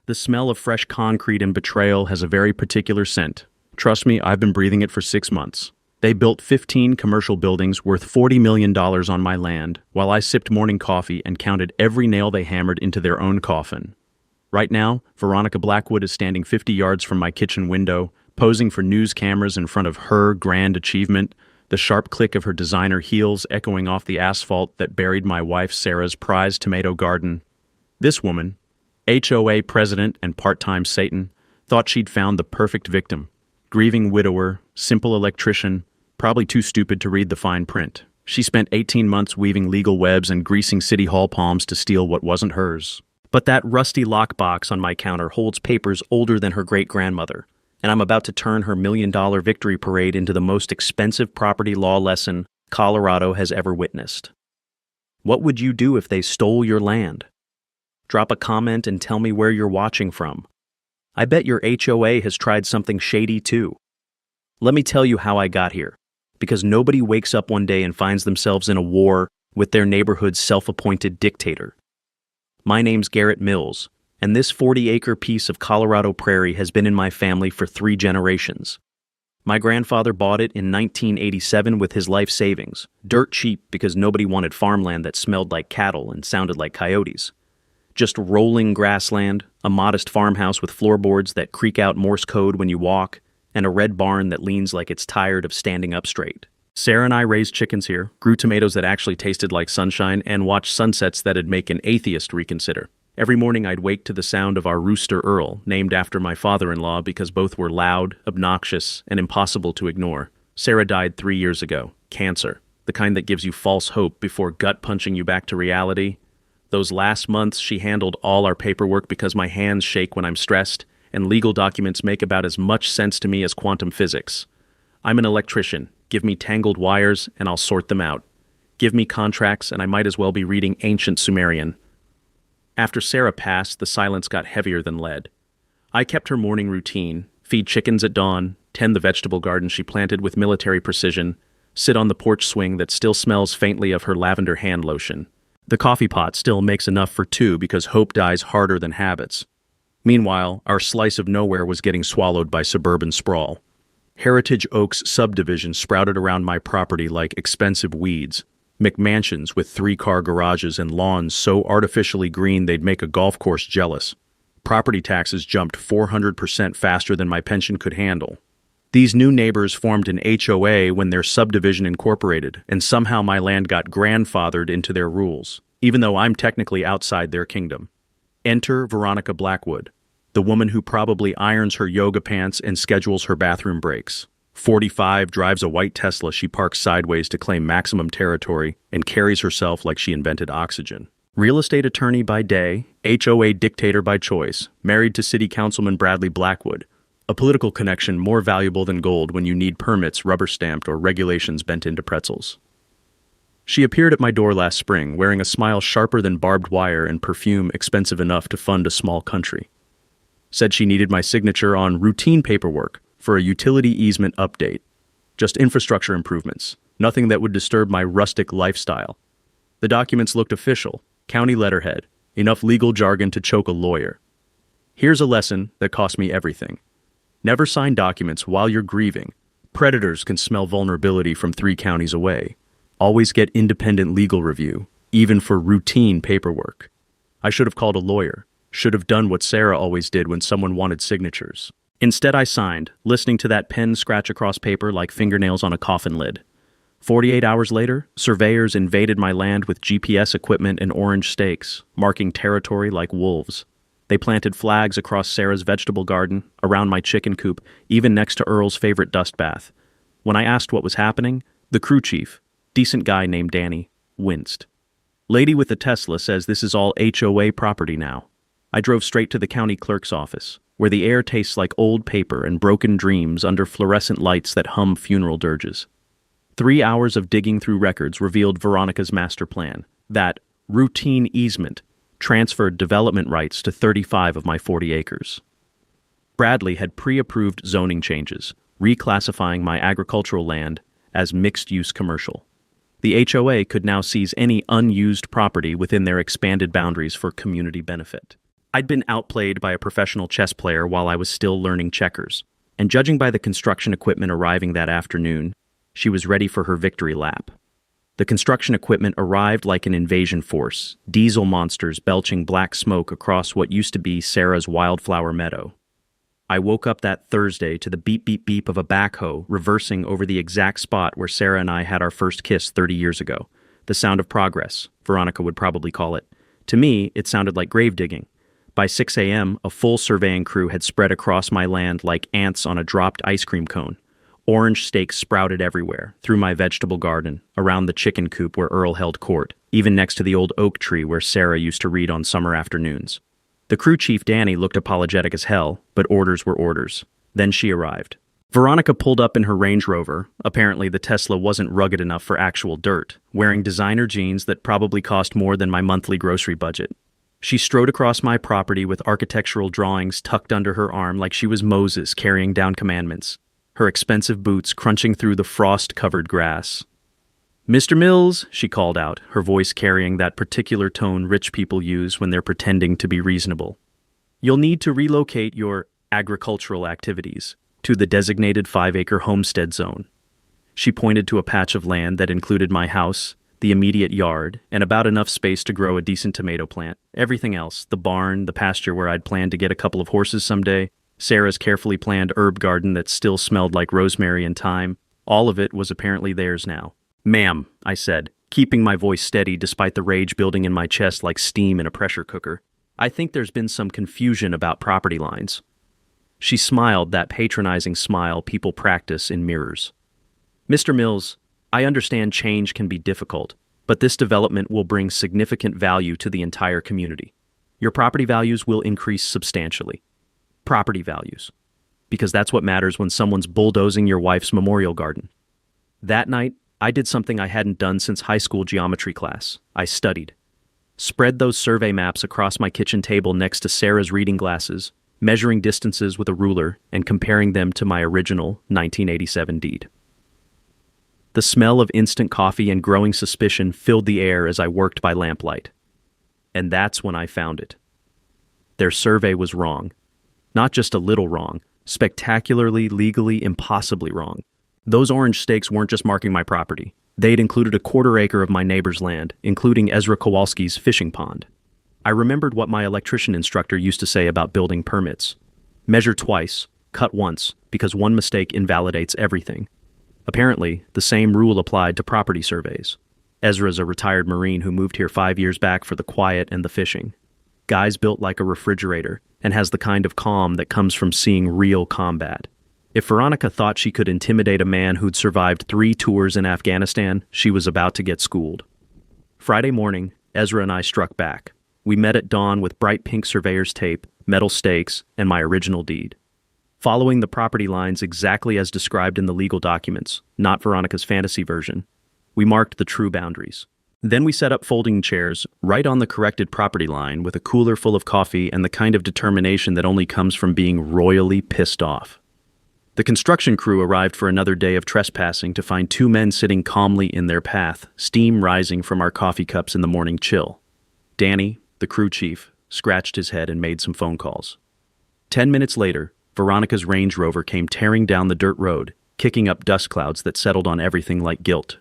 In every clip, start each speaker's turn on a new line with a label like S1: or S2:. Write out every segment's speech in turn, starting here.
S1: The smell of fresh concrete and betrayal has a very particular scent. Trust me, I've been breathing it for 6 months. They built 15 commercial buildings worth $40 million on my land, while I sipped morning coffee and counted every nail they hammered into their own coffin. Right now, Veronica Blackwood is standing 50 yards from my kitchen window, posing for news cameras in front of her grand achievement, the sharp click of her designer heels echoing off the asphalt that buried my wife Sarah's prized tomato garden. This woman, HOA president and part-time Satan, thought she'd found the perfect victim. Grieving widower, simple electrician, probably too stupid to read the fine print. She spent 18 months weaving legal webs and greasing city hall palms to steal what wasn't hers. But that rusty lockbox on my counter holds papers older than her great-grandmother, and I'm about to turn her $1 million victory parade into the most expensive property law lesson Colorado has ever witnessed. What would you do if they stole your land? Drop a comment and tell me where you're watching from. I bet your HOA has tried something shady too. Let me tell you how I got here, because nobody wakes up one day and finds themselves in a war with their neighborhood's self-appointed dictator. My name's Garrett Mills, and this 40-acre piece of Colorado prairie has been in my family for 3 generations. My grandfather bought it in 1987 with his life savings, dirt cheap because nobody wanted farmland that smelled like cattle and sounded like coyotes. Just rolling grassland, a modest farmhouse with floorboards that creak out Morse code when you walk, and a red barn that leans like it's tired of standing up straight. Sarah and I raised chickens here, grew tomatoes that actually tasted like sunshine, and watched sunsets that'd make an atheist reconsider. Every morning I'd wake to the sound of our rooster Earl, named after my father-in-law because both were loud, obnoxious, and impossible to ignore. Sarah died 3 years ago. Cancer. The kind that gives you false hope before gut-punching you back to reality. Those last months, she handled all our paperwork because my hands shake when I'm stressed, and legal documents make about as much sense to me as quantum physics. I'm an electrician. Give me tangled wires, and I'll sort them out. Give me contracts, and I might as well be reading ancient Sumerian. After Sarah passed, the silence got heavier than lead. I kept her morning routine, feed chickens at dawn, tend the vegetable garden she planted with military precision, sit on the porch swing that still smells faintly of her lavender hand lotion. The coffee pot still makes enough for 2 because hope dies harder than habits. Meanwhile, our slice of nowhere was getting swallowed by suburban sprawl. Heritage Oaks subdivisions sprouted around my property like expensive weeds. McMansions with 3-car garages and lawns so artificially green they'd make a golf course jealous. Property taxes jumped 400% faster than my pension could handle. These new neighbors formed an HOA when their subdivision incorporated, and somehow my land got grandfathered into their rules, even though I'm technically outside their kingdom. Enter Veronica Blackwood, the woman who probably irons her yoga pants and schedules her bathroom breaks. 45, drives a white Tesla she parks sideways to claim maximum territory, and carries herself like she invented oxygen. Real estate attorney by day, HOA dictator by choice, married to City Councilman Bradley Blackwood. A political connection more valuable than gold when you need permits rubber-stamped or regulations bent into pretzels. She appeared at my door last spring, wearing a smile sharper than barbed wire and perfume expensive enough to fund a small country. Said she needed my signature on routine paperwork for a utility easement update. Just infrastructure improvements, nothing that would disturb my rustic lifestyle. The documents looked official, county letterhead, enough legal jargon to choke a lawyer. Here's a lesson that cost me everything. Never sign documents while you're grieving. Predators can smell vulnerability from 3 counties away. Always get independent legal review, even for routine paperwork. I should have called a lawyer. Should have done what Sarah always did when someone wanted signatures. Instead, I signed, listening to that pen scratch across paper like fingernails on a coffin lid. 48 hours later, surveyors invaded my land with GPS equipment and orange stakes, marking territory like wolves. They planted flags across Sarah's vegetable garden, around my chicken coop, even next to Earl's favorite dust bath. When I asked what was happening, the crew chief, decent guy named Danny, winced. Lady with the Tesla says this is all HOA property now. I drove straight to the county clerk's office, where the air tastes like old paper and broken dreams under fluorescent lights that hum funeral dirges. 3 hours of digging through records revealed Veronica's master plan, that routine easement transferred development rights to 35 of my 40 acres. Bradley had pre-approved zoning changes, reclassifying my agricultural land as mixed-use commercial. The HOA could now seize any unused property within their expanded boundaries for community benefit. I'd been outplayed by a professional chess player while I was still learning checkers, and judging by the construction equipment arriving that afternoon, she was ready for her victory lap. The construction equipment arrived like an invasion force, diesel monsters belching black smoke across what used to be Sarah's wildflower meadow. I woke up that Thursday to the beep beep beep of a backhoe reversing over the exact spot where Sarah and I had our first kiss 30 years ago. The sound of progress, Veronica would probably call it. To me, it sounded like grave digging. By 6 a.m., a full surveying crew had spread across my land like ants on a dropped ice cream cone. Orange stakes sprouted everywhere, through my vegetable garden, around the chicken coop where Earl held court, even next to the old oak tree where Sarah used to read on summer afternoons. The crew chief, Danny, looked apologetic as hell, but orders were orders. Then she arrived. Veronica pulled up in her Range Rover. Apparently the Tesla wasn't rugged enough for actual dirt, wearing designer jeans that probably cost more than my monthly grocery budget. She strode across my property with architectural drawings tucked under her arm like she was Moses carrying down commandments, her expensive boots crunching through the frost-covered grass. "Mr. Mills," she called out, her voice carrying that particular tone rich people use when they're pretending to be reasonable. "You'll need to relocate your agricultural activities to the designated 5-acre homestead zone." She pointed to a patch of land that included my house, the immediate yard, and about enough space to grow a decent tomato plant. Everything else, the barn, the pasture where I'd planned to get a couple of horses someday, Sarah's carefully planned herb garden that still smelled like rosemary and thyme, all of it was apparently theirs now. "Ma'am," I said, keeping my voice steady despite the rage building in my chest like steam in a pressure cooker. "I think there's been some confusion about property lines." She smiled that patronizing smile people practice in mirrors. "Mr. Mills, I understand change can be difficult, but this development will bring significant value to the entire community. Your property values will increase substantially. Property values. Because that's what matters when someone's bulldozing your wife's memorial garden." That night, I did something I hadn't done since high school geometry class. I studied. Spread those survey maps across my kitchen table next to Sarah's reading glasses, measuring distances with a ruler and comparing them to my original 1987 deed. The smell of instant coffee and growing suspicion filled the air as I worked by lamplight. And that's when I found it. Their survey was wrong. Not just a little wrong, spectacularly, legally, impossibly wrong. Those orange stakes weren't just marking my property. They'd included a quarter-acre of my neighbor's land, including Ezra Kowalski's fishing pond. I remembered what my electrician instructor used to say about building permits. Measure twice, cut once, because one mistake invalidates everything. Apparently, the same rule applied to property surveys. Ezra's a retired Marine who moved here 5 years back for the quiet and the fishing. Guy's built like a refrigerator and has the kind of calm that comes from seeing real combat. If Veronica thought she could intimidate a man who'd survived 3 tours in Afghanistan, she was about to get schooled. Friday morning, Ezra and I struck back. We met at dawn with bright pink surveyor's tape, metal stakes, and my original deed. Following the property lines exactly as described in the legal documents, not Veronica's fantasy version, we marked the true boundaries. Then we set up folding chairs right on the corrected property line with a cooler full of coffee and the kind of determination that only comes from being royally pissed off. The construction crew arrived for another day of trespassing to find 2 men sitting calmly in their path, steam rising from our coffee cups in the morning chill. Danny, the crew chief, scratched his head and made some phone calls. 10 minutes later, Veronica's Range Rover came tearing down the dirt road, kicking up dust clouds that settled on everything like guilt.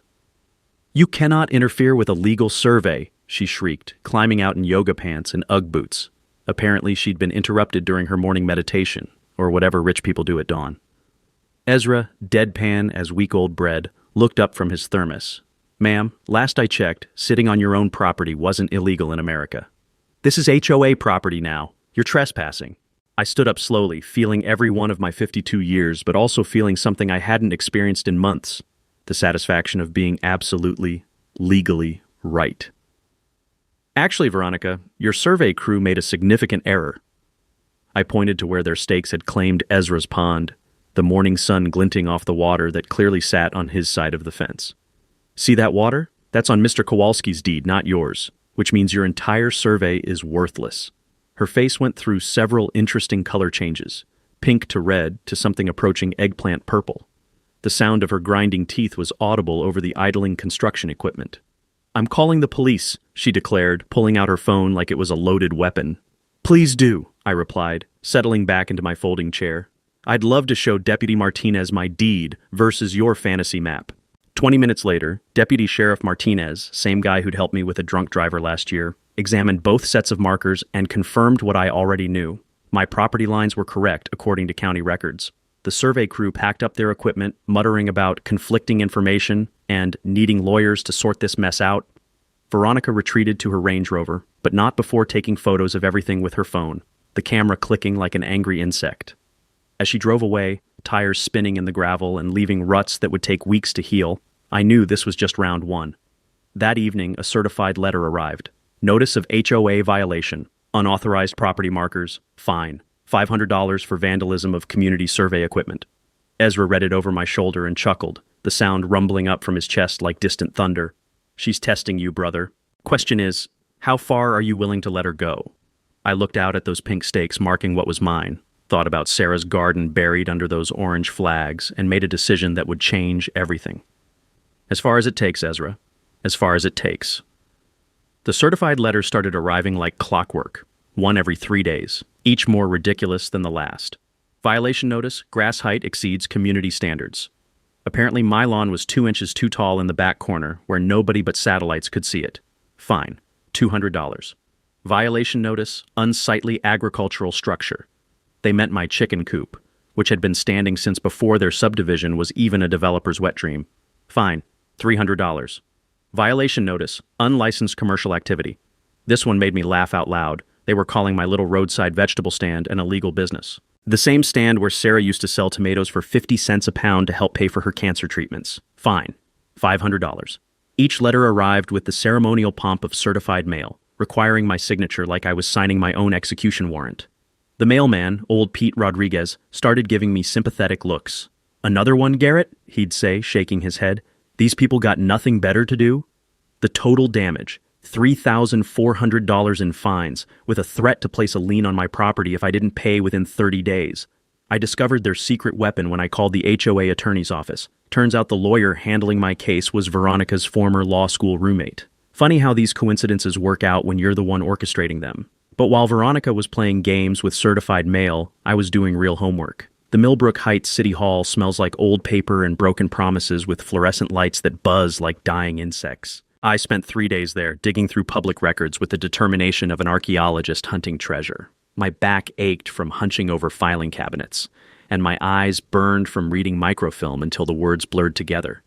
S1: "You cannot interfere with a legal survey," she shrieked, climbing out in yoga pants and Ugg boots. Apparently she'd been interrupted during her morning meditation, or whatever rich people do at dawn. Ezra, deadpan as week-old bread, looked up from his thermos. "Ma'am, last I checked, sitting on your own property wasn't illegal in America. This is HOA property now. You're trespassing." I stood up slowly, feeling every one of my 52 years, but also feeling something I hadn't experienced in months. The satisfaction of being absolutely, legally right. "Actually, Veronica, your survey crew made a significant error." I pointed to where their stakes had claimed Ezra's pond, the morning sun glinting off the water that clearly sat on his side of the fence. "See that water? That's on Mr. Kowalski's deed, not yours, which means your entire survey is worthless." Her face went through several interesting color changes, pink to red to something approaching eggplant purple. The sound of her grinding teeth was audible over the idling construction equipment. "I'm calling the police," she declared, pulling out her phone like it was a loaded weapon. Please do, I replied, settling back into my folding chair. I'd love to show Deputy Martinez my deed versus your fantasy map. 20 minutes later, Deputy Sheriff Martinez, same guy who'd helped me with a drunk driver last year, examined both sets of markers and confirmed what I already knew. My property lines were correct according to county records. The survey crew packed up their equipment, muttering about conflicting information and needing lawyers to sort this mess out. Veronica retreated to her Range Rover, but not before taking photos of everything with her phone, the camera clicking like an angry insect. As she drove away, tires spinning in the gravel and leaving ruts that would take weeks to heal, I knew this was just round one. That evening, a certified letter arrived. Notice of HOA violation, unauthorized property markers, fine, $500 for vandalism of community survey equipment. Ezra read it over my shoulder and chuckled, the sound rumbling up from his chest like distant thunder. She's testing you, brother. Question is, how far are you willing to let her go? I looked out at those pink stakes marking what was mine, thought about Sarah's garden buried under those orange flags, and made a decision that would change everything. As far as it takes, Ezra. As far as it takes. The certified letters started arriving like clockwork, one every 3 days, each more ridiculous than the last. Violation notice, grass height exceeds community standards. Apparently my lawn was 2 inches too tall in the back corner where nobody but satellites could see it. Fine, $200. Violation notice, unsightly agricultural structure. They meant my chicken coop, which had been standing since before their subdivision was even a developer's wet dream. Fine, $300. Violation notice, unlicensed commercial activity. This one made me laugh out loud. They were calling my little roadside vegetable stand an illegal business. The same stand where Sarah used to sell tomatoes for 50 cents a pound to help pay for her cancer treatments. Fine, $500. Each letter arrived with the ceremonial pomp of certified mail, requiring my signature like I was signing my own execution warrant. The mailman, old Pete Rodriguez, started giving me sympathetic looks. Another one, Garrett? He'd say, shaking his head. These people got nothing better to do? The total damage, $3,400 in fines, with a threat to place a lien on my property if I didn't pay within 30 days. I discovered their secret weapon when I called the HOA attorney's office. Turns out the lawyer handling my case was Veronica's former law school roommate. Funny how these coincidences work out when you're the one orchestrating them. But while Veronica was playing games with certified mail, I was doing real homework. The Millbrook Heights City Hall smells like old paper and broken promises with fluorescent lights that buzz like dying insects. I spent 3 days there, digging through public records with the determination of an archaeologist hunting treasure. My back ached from hunching over filing cabinets, and my eyes burned from reading microfilm until the words blurred together.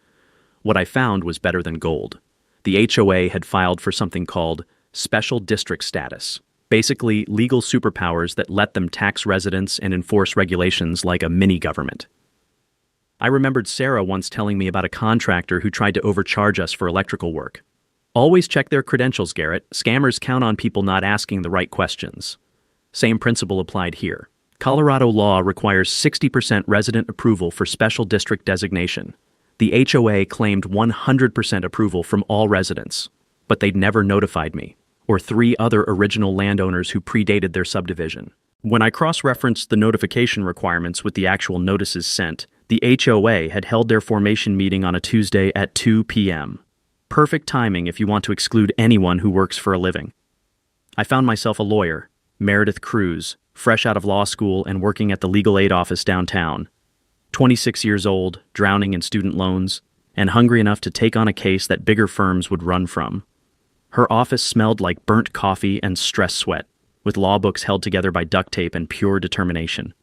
S1: What I found was better than gold. The HOA had filed for something called special district status. Basically, legal superpowers that let them tax residents and enforce regulations like a mini-government. I remembered Sarah once telling me about a contractor who tried to overcharge us for electrical work. Always check their credentials, Garrett. Scammers count on people not asking the right questions. Same principle applied here. Colorado law requires 60% resident approval for special district designation. The HOA claimed 100% approval from all residents, but they'd never notified me, or 3 other original landowners who predated their subdivision. When I cross-referenced the notification requirements with the actual notices sent, the HOA had held their formation meeting on a Tuesday at 2 p.m. Perfect timing if you want to exclude anyone who works for a living. I found myself a lawyer, Meredith Cruz, fresh out of law school and working at the legal aid office downtown. 26 years old, drowning in student loans, and hungry enough to take on a case that bigger firms would run from. Her office smelled like burnt coffee and stress sweat, with law books held together by duct tape and pure determination.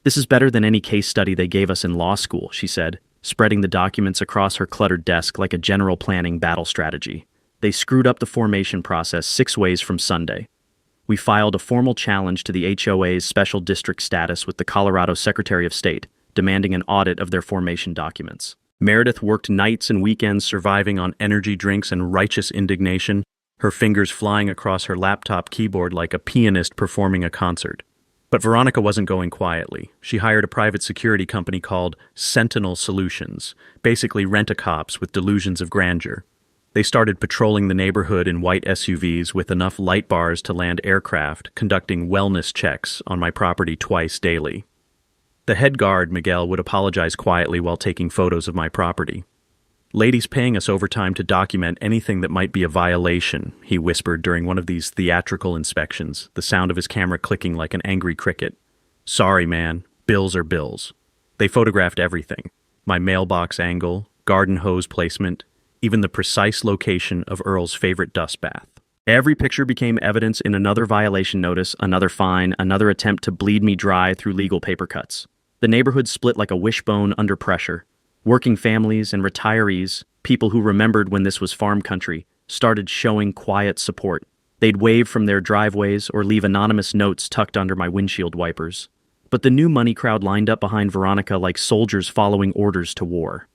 S1: This is better than any case study they gave us in law school, she said, spreading the documents across her cluttered desk like a general planning battle strategy. They screwed up the formation process 6 ways from Sunday. We filed a formal challenge to the HOA's special district status with the Colorado Secretary of State, demanding an audit of their formation documents. Meredith worked nights and weekends surviving on energy drinks and righteous indignation, her fingers flying across her laptop keyboard like a pianist performing a concert. But Veronica wasn't going quietly. She hired a private security company called Sentinel Solutions, basically rent-a-cops with delusions of grandeur. They started patrolling the neighborhood in white SUVs with enough light bars to land aircraft, conducting wellness checks on my property twice daily. The head guard, Miguel, would apologize quietly while taking photos of my property. Ladies paying us overtime to document anything that might be a violation, he whispered during one of these theatrical inspections, the sound of his camera clicking like an angry cricket. Sorry, man. Bills are bills. They photographed everything. My mailbox angle, garden hose placement, even the precise location of Earl's favorite dust bath. Every picture became evidence in another violation notice, another fine, another attempt to bleed me dry through legal paper cuts. The neighborhood split like a wishbone under pressure. Working families and retirees, people who remembered when this was farm country, started showing quiet support. They'd wave from their driveways or leave anonymous notes tucked under my windshield wipers. But the new money crowd lined up behind Veronica like soldiers following orders to war.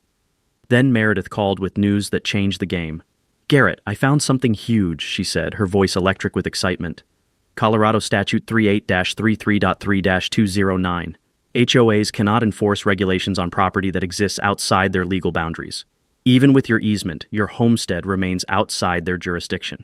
S1: Then Meredith called with news that changed the game. "Garrett, I found something huge," she said, her voice electric with excitement. Colorado Statute 38-33.3-209. HOAs cannot enforce regulations on property that exists outside their legal boundaries. Even with your easement, your homestead remains outside their jurisdiction.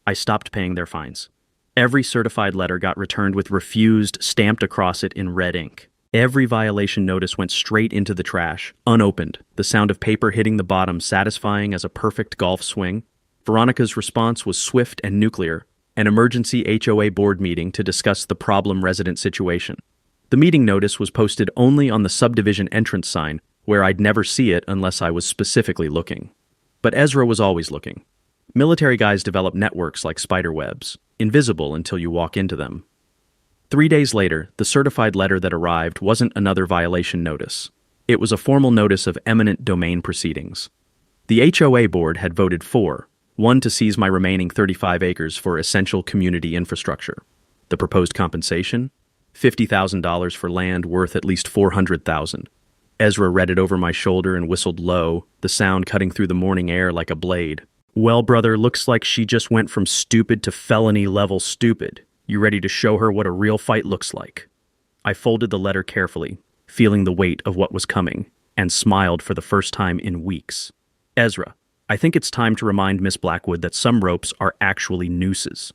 S1: I stopped paying their fines. Every certified letter got returned with "refused" stamped across it in red ink. Every violation notice went straight into the trash, unopened, the sound of paper hitting the bottom satisfying as a perfect golf swing. Veronica's response was swift and nuclear, an emergency HOA board meeting to discuss the problem resident situation. The meeting notice was posted only on the subdivision entrance sign, where I'd never see it unless I was specifically looking. But Ezra was always looking. Military guys develop networks like spider webs, invisible until you walk into them. 3 days later, the certified letter that arrived wasn't another violation notice. It was a formal notice of eminent domain proceedings. The HOA board had voted 4-1 to seize my remaining 35 acres for essential community infrastructure. The proposed compensation? $50,000 for land worth at least $400,000. Ezra read it over my shoulder and whistled low, the sound cutting through the morning air like a blade. "Well, brother, looks like she just went from stupid to felony-level stupid. You ready to show her what a real fight looks like?" I folded the letter carefully, feeling the weight of what was coming, and smiled for the first time in weeks. "Ezra, I think it's time to remind Miss Blackwood that some ropes are actually nooses."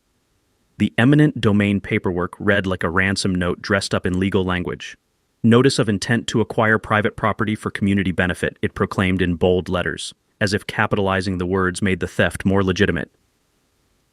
S1: The eminent domain paperwork read like a ransom note dressed up in legal language. "Notice of intent to acquire private property for community benefit," it proclaimed in bold letters, as if capitalizing the words made the theft more legitimate.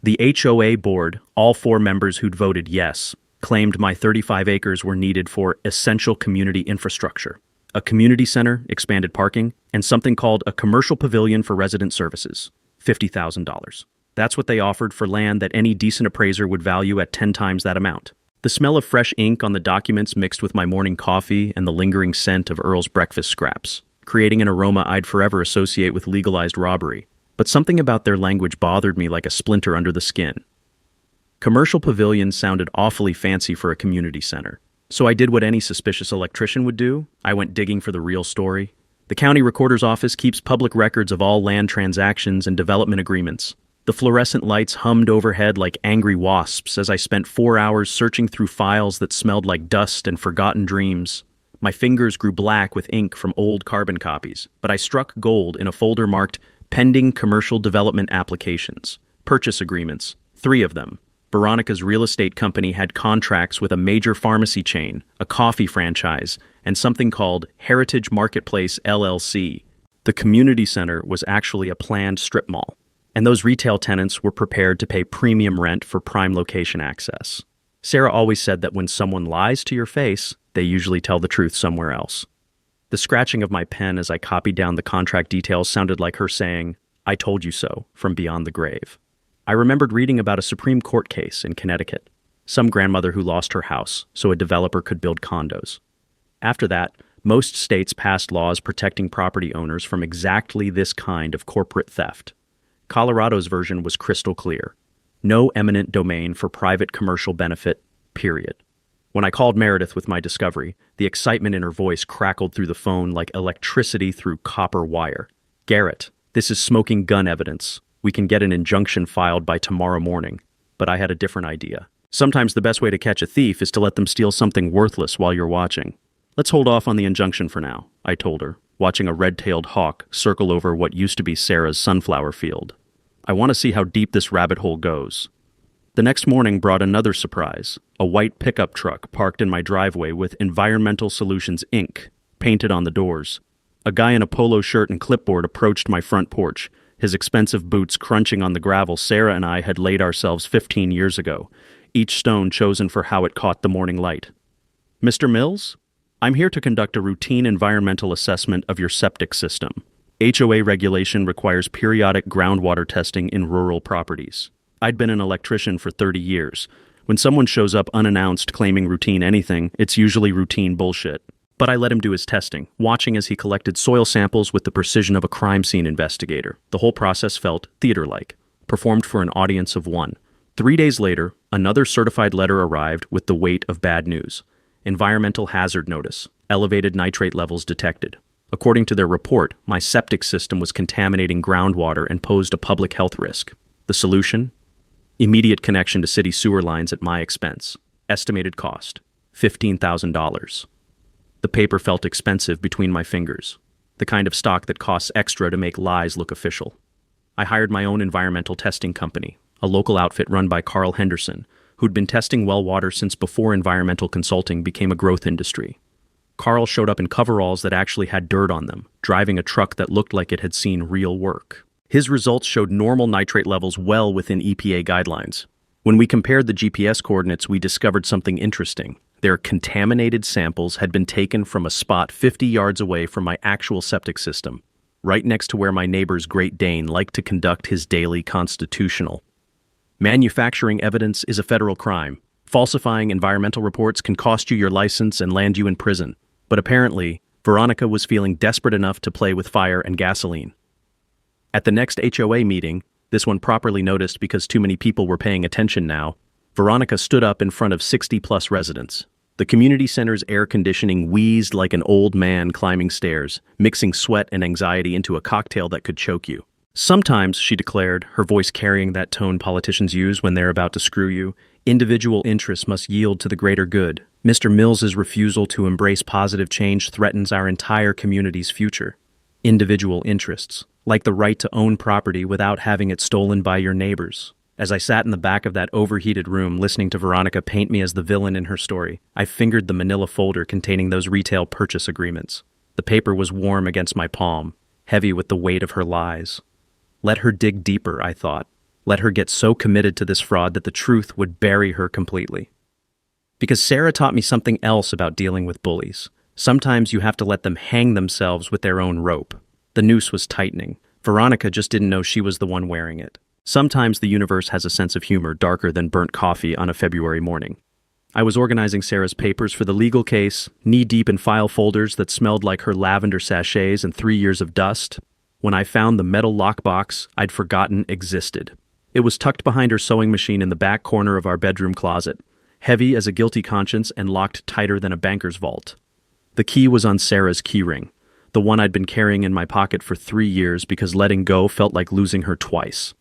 S1: The HOA board, all 4 members who'd voted yes, claimed my 35 acres were needed for essential community infrastructure, a community center, expanded parking, and something called a commercial pavilion for resident services, $50,000. That's what they offered for land that any decent appraiser would value at 10 times that amount. The smell of fresh ink on the documents mixed with my morning coffee and the lingering scent of Earl's breakfast scraps, creating an aroma I'd forever associate with legalized robbery. But something about their language bothered me like a splinter under the skin. Commercial pavilions sounded awfully fancy for a community center. So I did what any suspicious electrician would do. I went digging for the real story. The county recorder's office keeps public records of all land transactions and development agreements. The fluorescent lights hummed overhead like angry wasps as I spent 4 hours searching through files that smelled like dust and forgotten dreams. My fingers grew black with ink from old carbon copies, but I struck gold in a folder marked Pending Commercial Development Applications, Purchase Agreements, 3 of them. Veronica's real estate company had contracts with a major pharmacy chain, a coffee franchise, and something called Heritage Marketplace LLC. The community center was actually a planned strip mall, and those retail tenants were prepared to pay premium rent for prime location access. Sarah always said that when someone lies to your face, they usually tell the truth somewhere else. The scratching of my pen as I copied down the contract details sounded like her saying, "I told you so," from beyond the grave. I remembered reading about a Supreme Court case in Connecticut, some grandmother who lost her house so a developer could build condos. After that, most states passed laws protecting property owners from exactly this kind of corporate theft. Colorado's version was crystal clear. No eminent domain for private commercial benefit, period. When I called Meredith with my discovery, the excitement in her voice crackled through the phone like electricity through copper wire. "Garrett, this is smoking gun evidence. We can get an injunction filed by tomorrow morning." But I had a different idea. Sometimes the best way to catch a thief is to let them steal something worthless while you're watching. "Let's hold off on the injunction for now," I told her, watching a red-tailed hawk circle over what used to be Sarah's sunflower field. "I want to see how deep this rabbit hole goes." The next morning brought another surprise, a white pickup truck parked in my driveway with Environmental Solutions Inc. painted on the doors. A guy in a polo shirt and clipboard approached my front porch, his expensive boots crunching on the gravel Sarah and I had laid ourselves 15 years ago, each stone chosen for how it caught the morning light. "Mr. Mills? I'm here to conduct a routine environmental assessment of your septic system. HOA regulation requires periodic groundwater testing in rural properties. I'd been an electrician for 30 years. When someone shows up unannounced claiming routine anything, it's usually routine bullshit. But I let him do his testing, watching as he collected soil samples with the precision of a crime scene investigator. The whole process felt theater-like, performed for an audience of one. 3 days later, another certified letter arrived with the weight of bad news. Environmental hazard notice. Elevated nitrate levels detected. According to their report, my septic system was contaminating groundwater and posed a public health risk. The solution? Immediate connection to city sewer lines at my expense. Estimated cost: $15,000. The paper felt expensive between my fingers, the kind of stock that costs extra to make lies look official. I hired my own environmental testing company, a local outfit run by Carl Henderson, who'd been testing well water since before environmental consulting became a growth industry. Carl showed up in coveralls that actually had dirt on them, driving a truck that looked like it had seen real work. His results showed normal nitrate levels well within EPA guidelines. When we compared the GPS coordinates, we discovered something interesting. Their contaminated samples had been taken from a spot 50 yards away from my actual septic system, right next to where my neighbor's Great Dane liked to conduct his daily constitutional. Manufacturing evidence is a federal crime. Falsifying environmental reports can cost you your license and land you in prison. But apparently, Veronica was feeling desperate enough to play with fire and gasoline. At the next HOA meeting, this one properly noticed because too many people were paying attention now, Veronica stood up in front of 60-plus residents. The community center's air conditioning wheezed like an old man climbing stairs, mixing sweat and anxiety into a cocktail that could choke you. "Sometimes," she declared, her voice carrying that tone politicians use when they're about to screw you, "individual interests must yield to the greater good. Mr. Mills's refusal to embrace positive change threatens our entire community's future. Individual interests, like the right to own property without having it stolen by your neighbors." As I sat in the back of that overheated room listening to Veronica paint me as the villain in her story, I fingered the manila folder containing those retail purchase agreements. The paper was warm against my palm, heavy with the weight of her lies. Let her dig deeper, I thought. Let her get so committed to this fraud that the truth would bury her completely. Because Sarah taught me something else about dealing with bullies. Sometimes you have to let them hang themselves with their own rope. The noose was tightening. Veronica just didn't know she was the one wearing it. Sometimes the universe has a sense of humor darker than burnt coffee on a February morning. I was organizing Sarah's papers for the legal case, knee-deep in file folders that smelled like her lavender sachets and 3 years of dust, when I found the metal lockbox I'd forgotten existed. It was tucked behind her sewing machine in the back corner of our bedroom closet, heavy as a guilty conscience and locked tighter than a banker's vault. The key was on Sarah's keyring, the one I'd been carrying in my pocket for 3 years because letting go felt like losing her twice.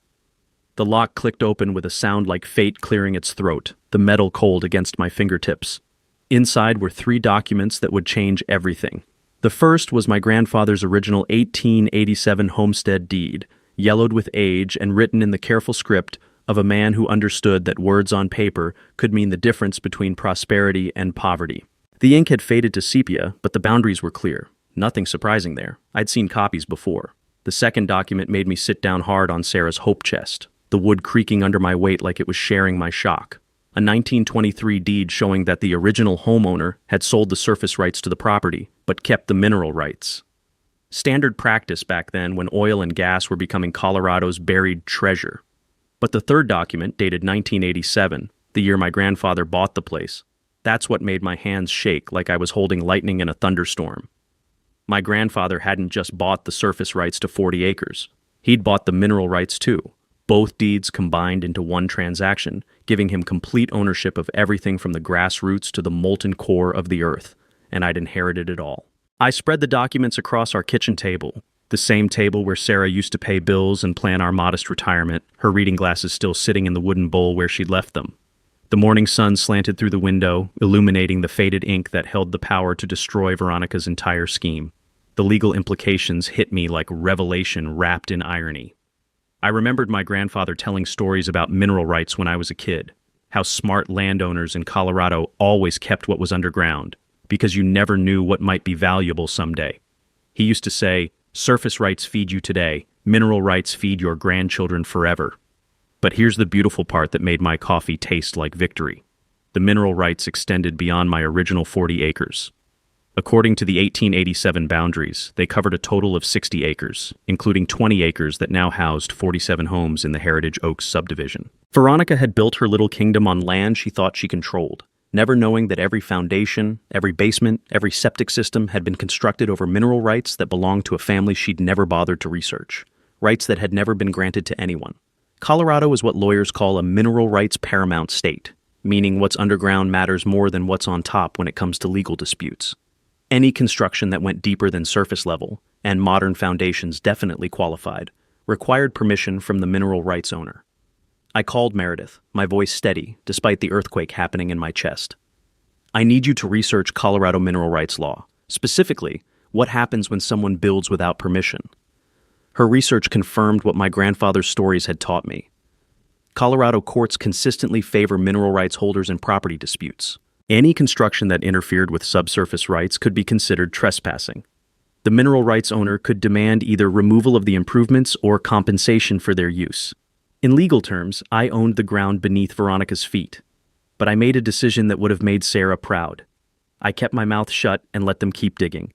S1: The lock clicked open with a sound like fate clearing its throat, the metal cold against my fingertips. Inside were 3 documents that would change everything. The first was my grandfather's original 1887 homestead deed, yellowed with age and written in the careful script of a man who understood that words on paper could mean the difference between prosperity and poverty. The ink had faded to sepia, but the boundaries were clear. Nothing surprising there. I'd seen copies before. The second document made me sit down hard on Sarah's hope chest, the wood creaking under my weight like it was sharing my shock. A 1923 deed showing that the original homeowner had sold the surface rights to the property, but kept the mineral rights. Standard practice back then when oil and gas were becoming Colorado's buried treasure. But the third document, dated 1987, the year my grandfather bought the place, that's what made my hands shake like I was holding lightning in a thunderstorm. My grandfather hadn't just bought the surface rights to 40 acres. He'd bought the mineral rights too. Both deeds combined into one transaction, giving him complete ownership of everything from the grassroots to the molten core of the earth, and I'd inherited it all. I spread the documents across our kitchen table, the same table where Sarah used to pay bills and plan our modest retirement, her reading glasses still sitting in the wooden bowl where she'd left them. The morning sun slanted through the window, illuminating the faded ink that held the power to destroy Veronica's entire scheme. The legal implications hit me like revelation wrapped in irony. I remembered my grandfather telling stories about mineral rights when I was a kid, how smart landowners in Colorado always kept what was underground, because you never knew what might be valuable someday. He used to say, "Surface rights feed you today, mineral rights feed your grandchildren forever." But here's the beautiful part that made my coffee taste like victory. The mineral rights extended beyond my original 40 acres. According to the 1887 boundaries, they covered a total of 60 acres, including 20 acres that now housed 47 homes in the Heritage Oaks subdivision. Veronica had built her little kingdom on land she thought she controlled, never knowing that every foundation, every basement, every septic system had been constructed over mineral rights that belonged to a family she'd never bothered to research, rights that had never been granted to anyone. Colorado is what lawyers call a mineral rights paramount state, meaning what's underground matters more than what's on top when it comes to legal disputes. Any construction that went deeper than surface level, and modern foundations definitely qualified, required permission from the mineral rights owner. I called Meredith, my voice steady, despite the earthquake happening in my chest. "I need you to research Colorado mineral rights law. Specifically, what happens when someone builds without permission?" Her research confirmed what my grandfather's stories had taught me. Colorado courts consistently favor mineral rights holders in property disputes. Any construction that interfered with subsurface rights could be considered trespassing. The mineral rights owner could demand either removal of the improvements or compensation for their use. In legal terms, I owned the ground beneath Veronica's feet, but I made a decision that would have made Sarah proud. I kept my mouth shut and let them keep digging.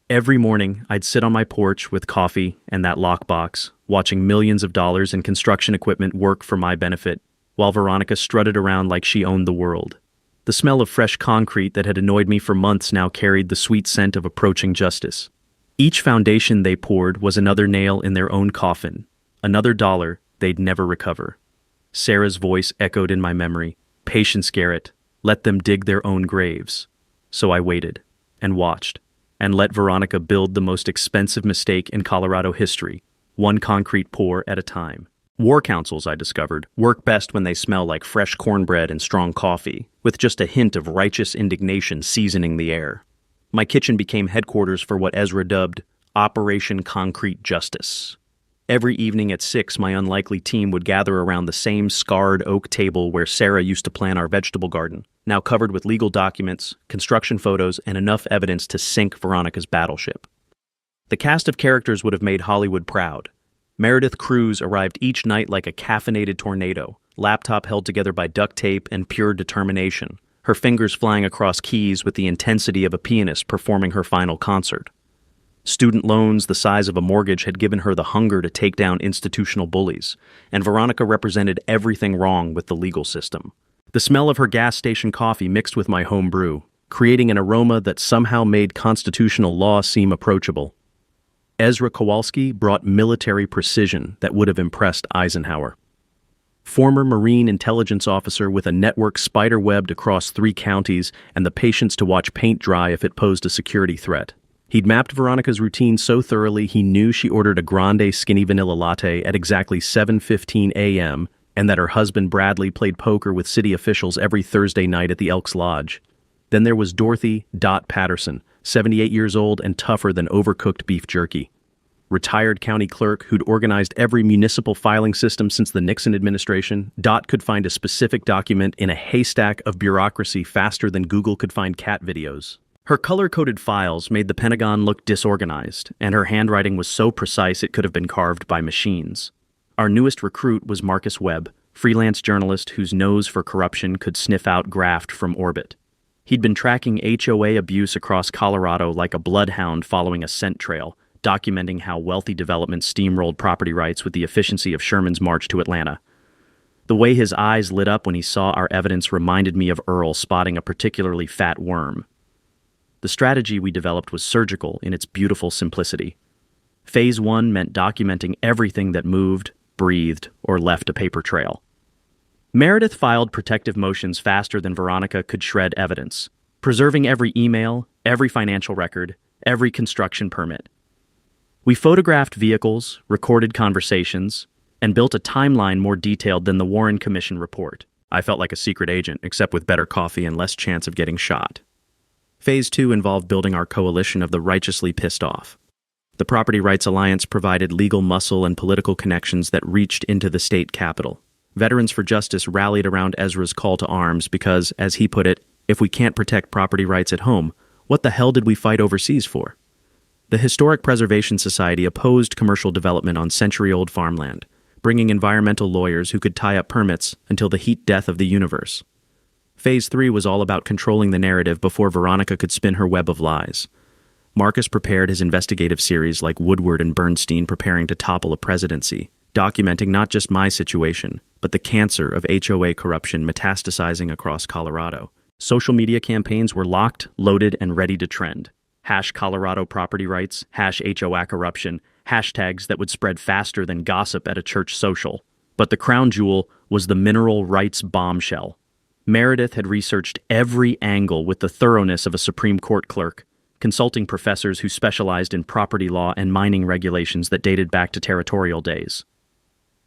S1: Every morning, I'd sit on my porch with coffee and that lockbox, watching millions of dollars in construction equipment work for my benefit, while Veronica strutted around like she owned the world. The smell of fresh concrete that had annoyed me for months now carried the sweet scent of approaching justice. Each foundation they poured was another nail in their own coffin, another dollar they'd never recover. Sarah's voice echoed in my memory, "Patience, Garrett. Let them dig their own graves." So I waited, and watched, and let Veronica build the most expensive mistake in Colorado history, one concrete pour at a time. War councils, I discovered, work best when they smell like fresh cornbread and strong coffee, with just a hint of righteous indignation seasoning the air. My kitchen became headquarters for what Ezra dubbed Operation Concrete Justice. Every evening at 6, my unlikely team would gather around the same scarred oak table where Sarah used to plant our vegetable garden, now covered with legal documents, construction photos, and enough evidence to sink Veronica's battleship. The cast of characters would have made Hollywood proud. Meredith Cruz arrived each night like a caffeinated tornado, laptop held together by duct tape and pure determination, her fingers flying across keys with the intensity of a pianist performing her final concert. Student loans the size of a mortgage had given her the hunger to take down institutional bullies, and Veronica represented everything wrong with the legal system. The smell of her gas station coffee mixed with my home brew, creating an aroma that somehow made constitutional law seem approachable. Ezra Kowalski brought military precision that would have impressed Eisenhower. Former Marine intelligence officer with a network spider-webbed across 3 counties and the patience to watch paint dry if it posed a security threat. He'd mapped Veronica's routine so thoroughly he knew she ordered a grande skinny vanilla latte at exactly 7:15 a.m. and that her husband Bradley played poker with city officials every Thursday night at the Elks Lodge. Then there was Dorothy Dot Patterson, 78 years old and tougher than overcooked beef jerky. Retired county clerk who'd organized every municipal filing system since the Nixon administration, Dot could find a specific document in a haystack of bureaucracy faster than Google could find cat videos. Her color-coded files made the Pentagon look disorganized, and her handwriting was so precise it could have been carved by machines. Our newest recruit was Marcus Webb, freelance journalist whose nose for corruption could sniff out graft from orbit. He'd been tracking HOA abuse across Colorado like a bloodhound following a scent trail, documenting how wealthy development steamrolled property rights with the efficiency of Sherman's march to Atlanta. The way his eyes lit up when he saw our evidence reminded me of Earl spotting a particularly fat worm. The strategy we developed was surgical in its beautiful simplicity. Phase 1 meant documenting everything that moved, breathed, or left a paper trail. Meredith filed protective motions faster than Veronica could shred evidence, preserving every email, every financial record, every construction permit. We photographed vehicles, recorded conversations, and built a timeline more detailed than the Warren Commission report. I felt like a secret agent, except with better coffee and less chance of getting shot. Phase 2 involved building our coalition of the righteously pissed off. The Property Rights Alliance provided legal muscle and political connections that reached into the state capitol. Veterans for Justice rallied around Ezra's call to arms because, as he put it, if we can't protect property rights at home, what the hell did we fight overseas for? The Historic Preservation Society opposed commercial development on century-old farmland, bringing environmental lawyers who could tie up permits until the heat death of the universe. Phase 3 was all about controlling the narrative before Veronica could spin her web of lies. Marcus prepared his investigative series like Woodward and Bernstein preparing to topple a presidency, documenting not just my situation, but the cancer of HOA corruption metastasizing across Colorado. Social media campaigns were locked, loaded, and ready to trend. #Colorado property rights, #HOA corruption, hashtags that would spread faster than gossip at a church social. But the crown jewel was the mineral rights bombshell. Meredith had researched every angle with the thoroughness of a Supreme Court clerk, consulting professors who specialized in property law and mining regulations that dated back to territorial days.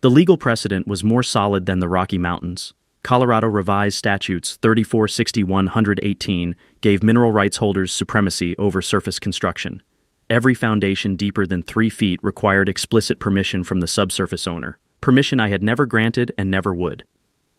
S1: The legal precedent was more solid than the Rocky Mountains. Colorado Revised Statutes 3461-118 gave mineral rights holders supremacy over surface construction. Every foundation deeper than 3 feet required explicit permission from the subsurface owner, permission I had never granted and never would.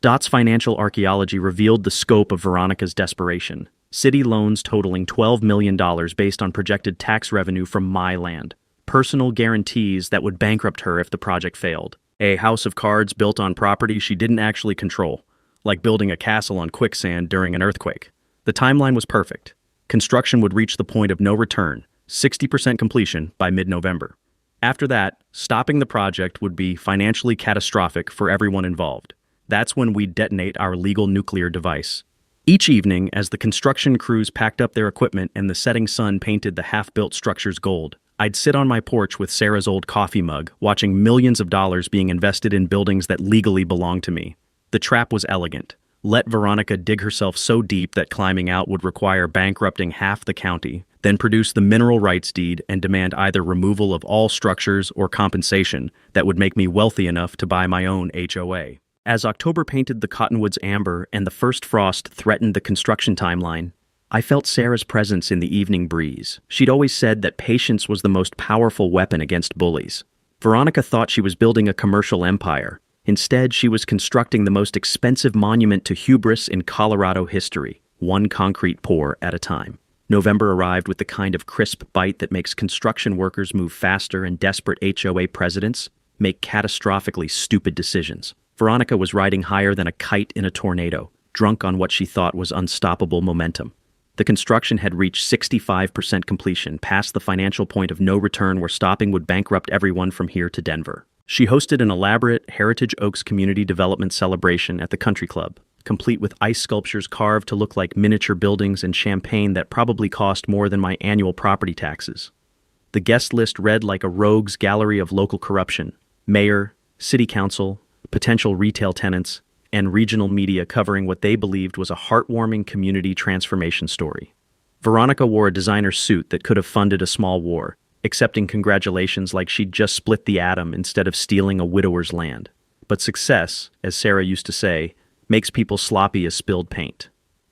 S1: Dot's financial archaeology revealed the scope of Veronica's desperation. City loans totaling $12 million based on projected tax revenue from my land. Personal guarantees that would bankrupt her if the project failed. A house of cards built on property she didn't actually control, like building a castle on quicksand during an earthquake. The timeline was perfect. Construction would reach the point of no return, 60% completion by mid-November. After that, stopping the project would be financially catastrophic for everyone involved. That's when we'd detonate our legal nuclear device. Each evening, as the construction crews packed up their equipment and the setting sun painted the half-built structures gold, I'd sit on my porch with Sarah's old coffee mug, watching millions of dollars being invested in buildings that legally belonged to me. The trap was elegant. Let Veronica dig herself so deep that climbing out would require bankrupting half the county, then produce the mineral rights deed and demand either removal of all structures or compensation that would make me wealthy enough to buy my own HOA. As October painted the cottonwoods amber and the first frost threatened the construction timeline, I felt Sarah's presence in the evening breeze. She'd always said that patience was the most powerful weapon against bullies. Veronica thought she was building a commercial empire. Instead, she was constructing the most expensive monument to hubris in Colorado history, one concrete pour at a time. November arrived with the kind of crisp bite that makes construction workers move faster and desperate HOA presidents make catastrophically stupid decisions. Veronica was riding higher than a kite in a tornado, drunk on what she thought was unstoppable momentum. The construction had reached 65% completion, past the financial point of no return where stopping would bankrupt everyone from here to Denver. She hosted an elaborate Heritage Oaks community development celebration at the country club, complete with ice sculptures carved to look like miniature buildings and champagne that probably cost more than my annual property taxes. The guest list read like a rogues gallery of local corruption: mayor, city council, potential retail tenants, and regional media covering what they believed was a heartwarming community transformation story. Veronica wore a designer suit that could have funded a small war, accepting congratulations like she'd just split the atom instead of stealing a widower's land. But success, as Sarah used to say, makes people sloppy as spilled paint.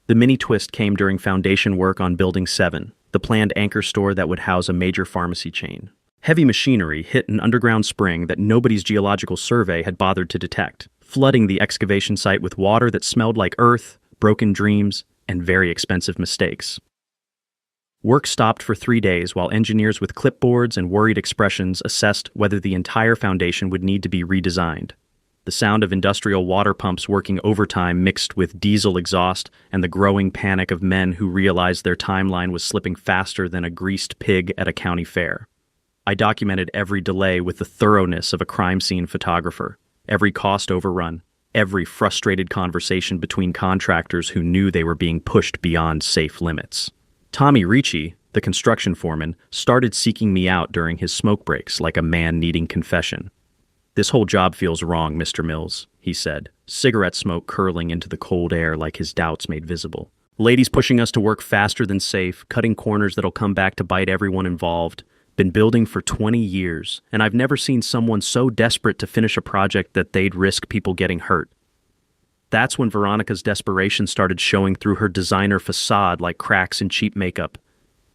S1: The mini twist came during foundation work on Building 7, the planned anchor store that would house a major pharmacy chain. Heavy machinery hit an underground spring that nobody's geological survey had bothered to detect, flooding the excavation site with water that smelled like earth, broken dreams, and very expensive mistakes. Work stopped for 3 days while engineers with clipboards and worried expressions assessed whether the entire foundation would need to be redesigned. The sound of industrial water pumps working overtime mixed with diesel exhaust and the growing panic of men who realized their timeline was slipping faster than a greased pig at a county fair. I documented every delay with the thoroughness of a crime scene photographer, every cost overrun, every frustrated conversation between contractors who knew they were being pushed beyond safe limits. Tommy Ricci, the construction foreman, started seeking me out during his smoke breaks like a man needing confession. "This whole job feels wrong, Mr. Mills," he said, cigarette smoke curling into the cold air like his doubts made visible. "Ladies pushing us to work faster than safe, cutting corners that'll come back to bite everyone involved. Been building for 20 years, and I've never seen someone so desperate to finish a project that they'd risk people getting hurt." That's when Veronica's desperation started showing through her designer facade like cracks in cheap makeup.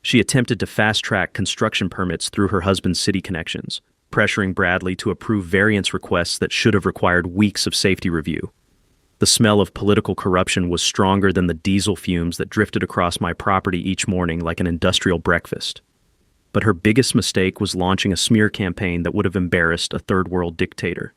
S1: She attempted to fast-track construction permits through her husband's city connections, pressuring Bradley to approve variance requests that should have required weeks of safety review. The smell of political corruption was stronger than the diesel fumes that drifted across my property each morning like an industrial breakfast. But her biggest mistake was launching a smear campaign that would have embarrassed a third-world dictator.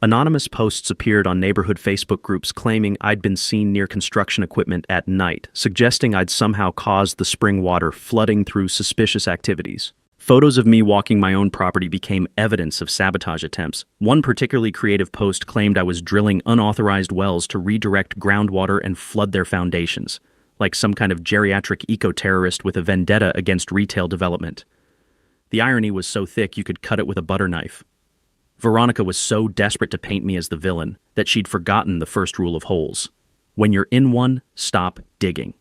S1: Anonymous posts appeared on neighborhood Facebook groups claiming I'd been seen near construction equipment at night, suggesting I'd somehow caused the spring water flooding through suspicious activities. Photos of me walking my own property became evidence of sabotage attempts. One particularly creative post claimed I was drilling unauthorized wells to redirect groundwater and flood their foundations, like some kind of geriatric eco-terrorist with a vendetta against retail development. The irony was so thick you could cut it with a butter knife. Veronica was so desperate to paint me as the villain that she'd forgotten the first rule of holes. When you're in one, stop digging.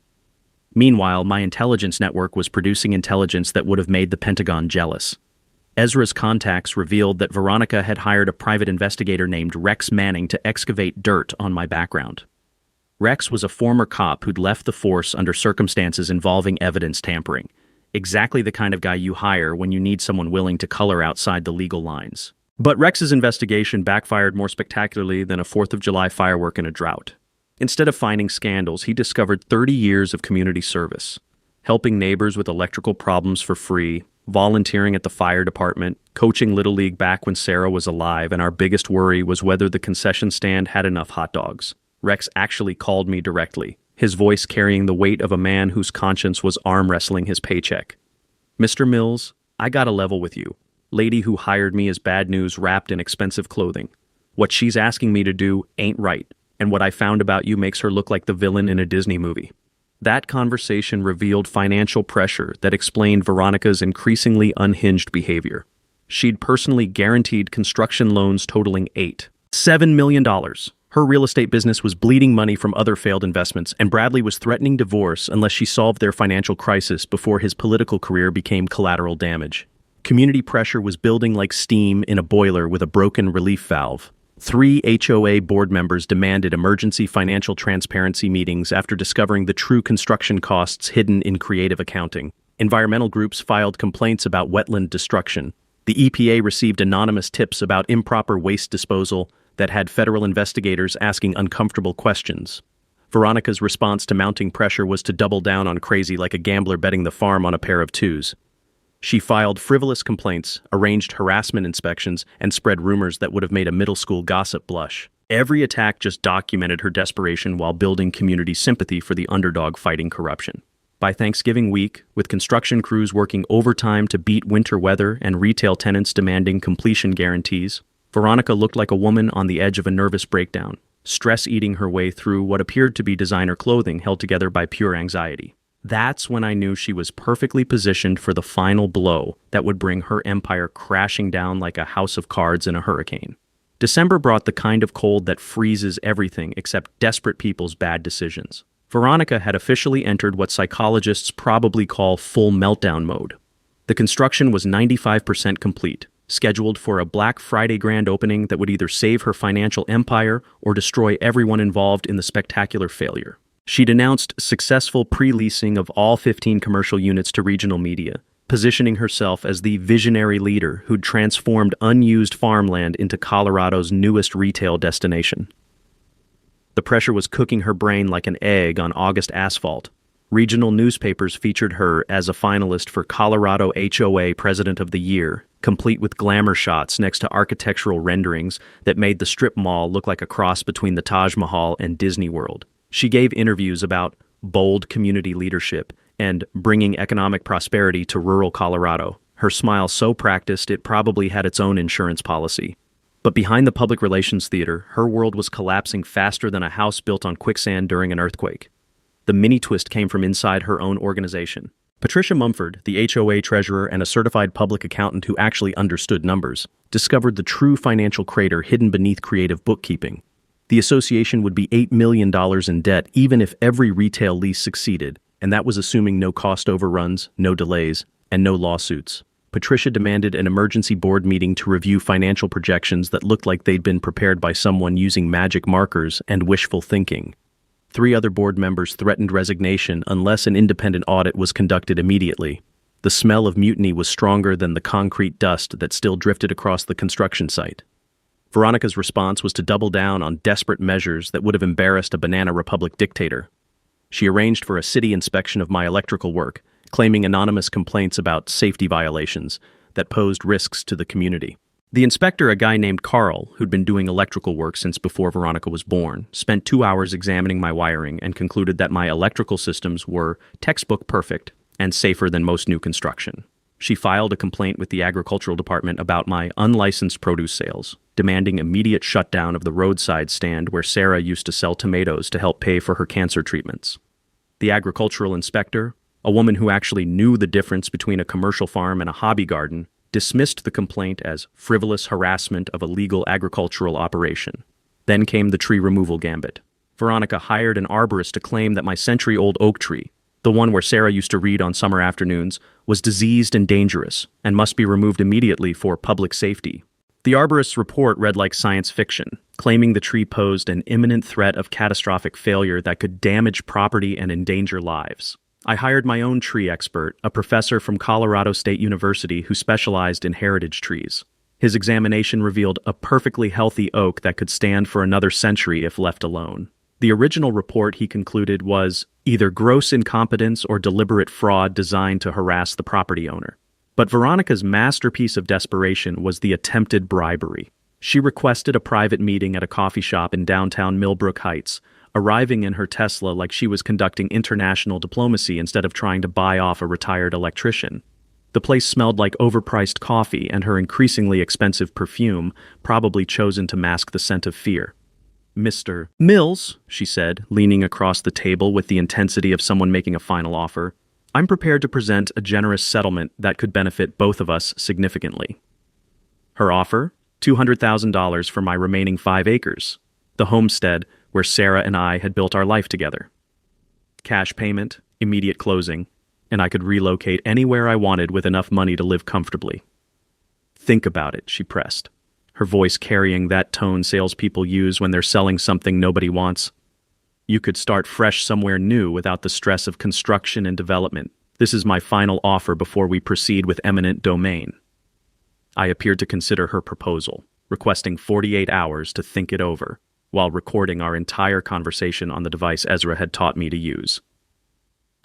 S1: Meanwhile, my intelligence network was producing intelligence that would have made the Pentagon jealous. Ezra's contacts revealed that Veronica had hired a private investigator named Rex Manning to excavate dirt on my background. Rex was a former cop who'd left the force under circumstances involving evidence tampering. Exactly the kind of guy you hire when you need someone willing to color outside the legal lines. But Rex's investigation backfired more spectacularly than a 4th of July firework in a drought. Instead of finding scandals, he discovered 30 years of community service, helping neighbors with electrical problems for free, volunteering at the fire department, coaching Little League back when Sarah was alive, and our biggest worry was whether the concession stand had enough hot dogs. Rex actually called me directly, his voice carrying the weight of a man whose conscience was arm wrestling his paycheck. "Mr. Mills, I gotta level with you. Lady who hired me is bad news wrapped in expensive clothing. What she's asking me to do ain't right, and what I found about you makes her look like the villain in a Disney movie." That conversation revealed financial pressure that explained Veronica's increasingly unhinged behavior. She'd personally guaranteed construction loans totaling $7 million. Her real estate business was bleeding money from other failed investments, and Bradley was threatening divorce unless she solved their financial crisis before his political career became collateral damage. Community pressure was building like steam in a boiler with a broken relief valve. 3 HOA board members demanded emergency financial transparency meetings after discovering the true construction costs hidden in creative accounting. Environmental groups filed complaints about wetland destruction. The EPA received anonymous tips about improper waste disposal that had federal investigators asking uncomfortable questions. Veronica's response to mounting pressure was to double down on crazy like a gambler betting the farm on a pair of twos. She filed frivolous complaints, arranged harassment inspections, and spread rumors that would have made a middle school gossip blush. Every attack just documented her desperation while building community sympathy for the underdog fighting corruption. By Thanksgiving week, with construction crews working overtime to beat winter weather and retail tenants demanding completion guarantees, Veronica looked like a woman on the edge of a nervous breakdown, stress eating her way through what appeared to be designer clothing held together by pure anxiety. That's when I knew she was perfectly positioned for the final blow that would bring her empire crashing down like a house of cards in a hurricane. December brought the kind of cold that freezes everything except desperate people's bad decisions. Veronica had officially entered what psychologists probably call full meltdown mode. The construction was 95% complete, scheduled for a Black Friday grand opening that would either save her financial empire or destroy everyone involved in the spectacular failure. She'd announced successful pre-leasing of all 15 commercial units to regional media, positioning herself as the visionary leader who'd transformed unused farmland into Colorado's newest retail destination. The pressure was cooking her brain like an egg on August asphalt. Regional newspapers featured her as a finalist for Colorado HOA President of the Year, complete with glamour shots next to architectural renderings that made the strip mall look like a cross between the Taj Mahal and Disney World. She gave interviews about bold community leadership and bringing economic prosperity to rural Colorado, her smile so practiced it probably had its own insurance policy. But behind the public relations theater, her world was collapsing faster than a house built on quicksand during an earthquake. The mini-twist came from inside her own organization. Patricia Mumford, the HOA treasurer and a certified public accountant who actually understood numbers, discovered the true financial crater hidden beneath creative bookkeeping. The association would be $8 million in debt even if every retail lease succeeded, and that was assuming no cost overruns, no delays, and no lawsuits. Patricia demanded an emergency board meeting to review financial projections that looked like they'd been prepared by someone using magic markers and wishful thinking. 3 other board members threatened resignation unless an independent audit was conducted immediately. The smell of mutiny was stronger than the concrete dust that still drifted across the construction site. Veronica's response was to double down on desperate measures that would have embarrassed a Banana Republic dictator. She arranged for a city inspection of my electrical work, claiming anonymous complaints about safety violations that posed risks to the community. The inspector, a guy named Carl, who'd been doing electrical work since before Veronica was born, spent 2 hours examining my wiring and concluded that my electrical systems were textbook perfect and safer than most new construction. She filed a complaint with the agricultural department about my unlicensed produce sales, demanding immediate shutdown of the roadside stand where Sarah used to sell tomatoes to help pay for her cancer treatments. The agricultural inspector, a woman who actually knew the difference between a commercial farm and a hobby garden, dismissed the complaint as frivolous harassment of a legal agricultural operation. Then came the tree removal gambit. Veronica hired an arborist to claim that my century-old oak tree, the one where Sarah used to read on summer afternoons, was diseased and dangerous and must be removed immediately for public safety. The arborist's report read like science fiction, claiming the tree posed an imminent threat of catastrophic failure that could damage property and endanger lives. I hired my own tree expert, a professor from Colorado State University who specialized in heritage trees. His examination revealed a perfectly healthy oak that could stand for another century if left alone. The original report, he concluded, was either gross incompetence or deliberate fraud designed to harass the property owner. But Veronica's masterpiece of desperation was the attempted bribery. She requested a private meeting at a coffee shop in downtown Millbrook Heights, arriving in her Tesla like she was conducting international diplomacy instead of trying to buy off a retired electrician. The place smelled like overpriced coffee, and her increasingly expensive perfume, probably chosen to mask the scent of fear. "Mr. Mills," she said, leaning across the table with the intensity of someone making a final offer, "I'm prepared to present a generous settlement that could benefit both of us significantly." Her offer? $200,000 for my remaining 5 acres, the homestead where Sarah and I had built our life together. Cash payment, immediate closing, and I could relocate anywhere I wanted with enough money to live comfortably. "Think about it," she pressed, her voice carrying that tone salespeople use when they're selling something nobody wants. "You could start fresh somewhere new without the stress of construction and development. This is my final offer before we proceed with eminent domain." I appeared to consider her proposal, requesting 48 hours to think it over, while recording our entire conversation on the device Ezra had taught me to use.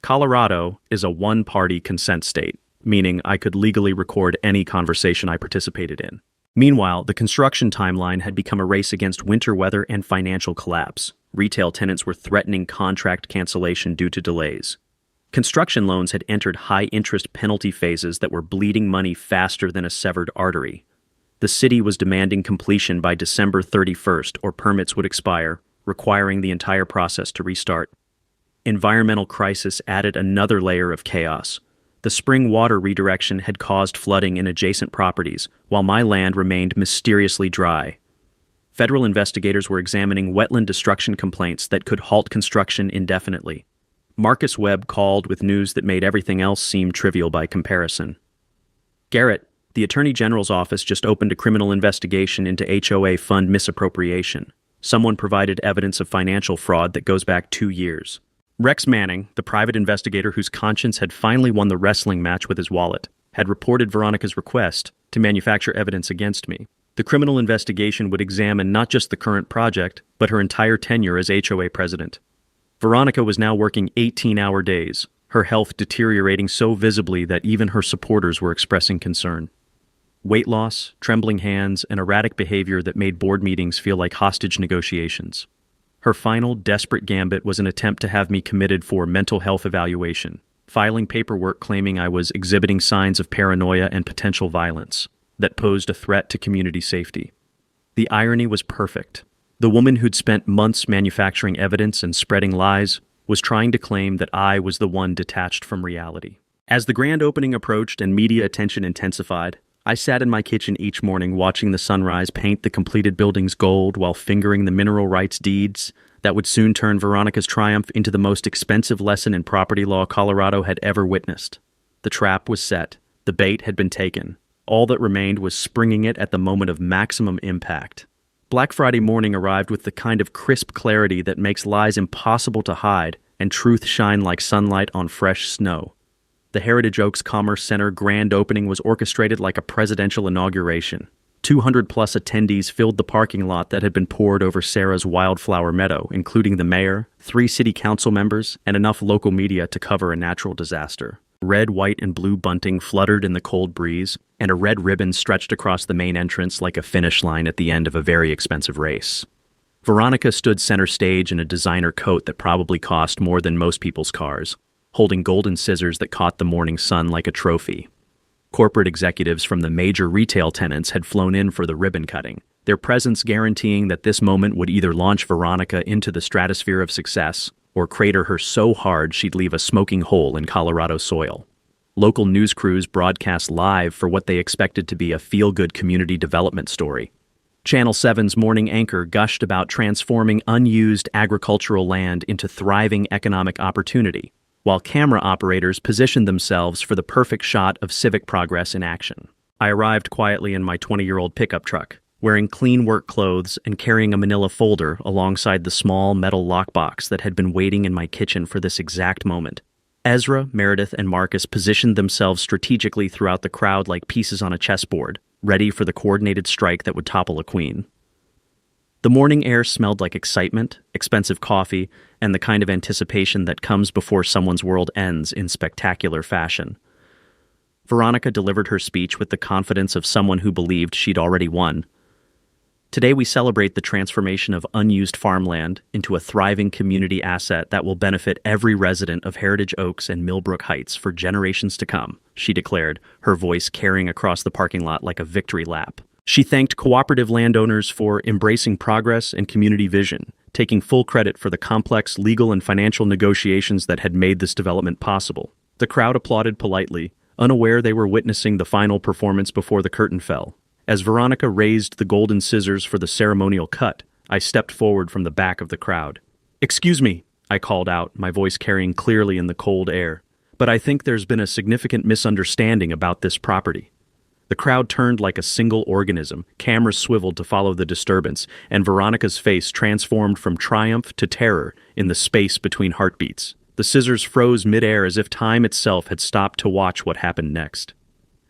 S1: Colorado is a one-party consent state, meaning I could legally record any conversation I participated in. Meanwhile, the construction timeline had become a race against winter weather and financial collapse. Retail tenants were threatening contract cancellation due to delays. Construction loans had entered high-interest penalty phases that were bleeding money faster than a severed artery. The city was demanding completion by December 31st or permits would expire, requiring the entire process to restart. Environmental crisis added another layer of chaos. The spring water redirection had caused flooding in adjacent properties, while my land remained mysteriously dry. Federal investigators were examining wetland destruction complaints that could halt construction indefinitely. Marcus Webb called with news that made everything else seem trivial by comparison. "Garrett, the Attorney General's office just opened a criminal investigation into HOA fund misappropriation. Someone provided evidence of financial fraud that goes back 2 years." Rex Manning, the private investigator whose conscience had finally won the wrestling match with his wallet, had reported Veronica's request to manufacture evidence against me. The criminal investigation would examine not just the current project, but her entire tenure as HOA president. Veronica was now working 18-hour days, her health deteriorating so visibly that even her supporters were expressing concern. Weight loss, trembling hands, and erratic behavior that made board meetings feel like hostage negotiations. Her final, desperate gambit was an attempt to have me committed for mental health evaluation, filing paperwork claiming I was exhibiting signs of paranoia and potential violence that posed a threat to community safety. The irony was perfect. The woman who'd spent months manufacturing evidence and spreading lies was trying to claim that I was the one detached from reality. As the grand opening approached and media attention intensified, I sat in my kitchen each morning watching the sunrise paint the completed buildings gold while fingering the mineral rights deeds that would soon turn Veronica's triumph into the most expensive lesson in property law Colorado had ever witnessed. The trap was set. The bait had been taken. All that remained was springing it at the moment of maximum impact. Black Friday morning arrived with the kind of crisp clarity that makes lies impossible to hide and truth shine like sunlight on fresh snow. The Heritage Oaks Commerce Center grand opening was orchestrated like a presidential inauguration. 200-plus attendees filled the parking lot that had been poured over Sarah's wildflower meadow, including the mayor, 3 city council members, and enough local media to cover a natural disaster. Red, white, and blue bunting fluttered in the cold breeze, and a red ribbon stretched across the main entrance like a finish line at the end of a very expensive race. Veronica stood center stage in a designer coat that probably cost more than most people's cars, holding golden scissors that caught the morning sun like a trophy. Corporate executives from the major retail tenants had flown in for the ribbon cutting, their presence guaranteeing that this moment would either launch Veronica into the stratosphere of success or crater her so hard she'd leave a smoking hole in Colorado soil. Local news crews broadcast live for what they expected to be a feel-good community development story. Channel 7's morning anchor gushed about transforming unused agricultural land into thriving economic opportunity, while camera operators positioned themselves for the perfect shot of civic progress in action. I arrived quietly in my 20-year-old pickup truck, wearing clean work clothes and carrying a manila folder alongside the small metal lockbox that had been waiting in my kitchen for this exact moment. Ezra, Meredith, and Marcus positioned themselves strategically throughout the crowd like pieces on a chessboard, ready for the coordinated strike that would topple a queen. The morning air smelled like excitement, expensive coffee, and the kind of anticipation that comes before someone's world ends in spectacular fashion. Veronica delivered her speech with the confidence of someone who believed she'd already won. Today we celebrate the transformation of unused farmland into a thriving community asset that will benefit every resident of Heritage Oaks and Millbrook Heights for generations to come, she declared, her voice carrying across the parking lot like a victory lap. She thanked cooperative landowners for embracing progress and community vision, taking full credit for the complex legal and financial negotiations that had made this development possible. The crowd applauded politely, unaware they were witnessing the final performance before the curtain fell. As Veronica raised the golden scissors for the ceremonial cut, I stepped forward from the back of the crowd. "Excuse me," I called out, my voice carrying clearly in the cold air, "but I think there's been a significant misunderstanding about this property." The crowd turned like a single organism, cameras swiveled to follow the disturbance, and Veronica's face transformed from triumph to terror in the space between heartbeats. The scissors froze midair as if time itself had stopped to watch what happened next.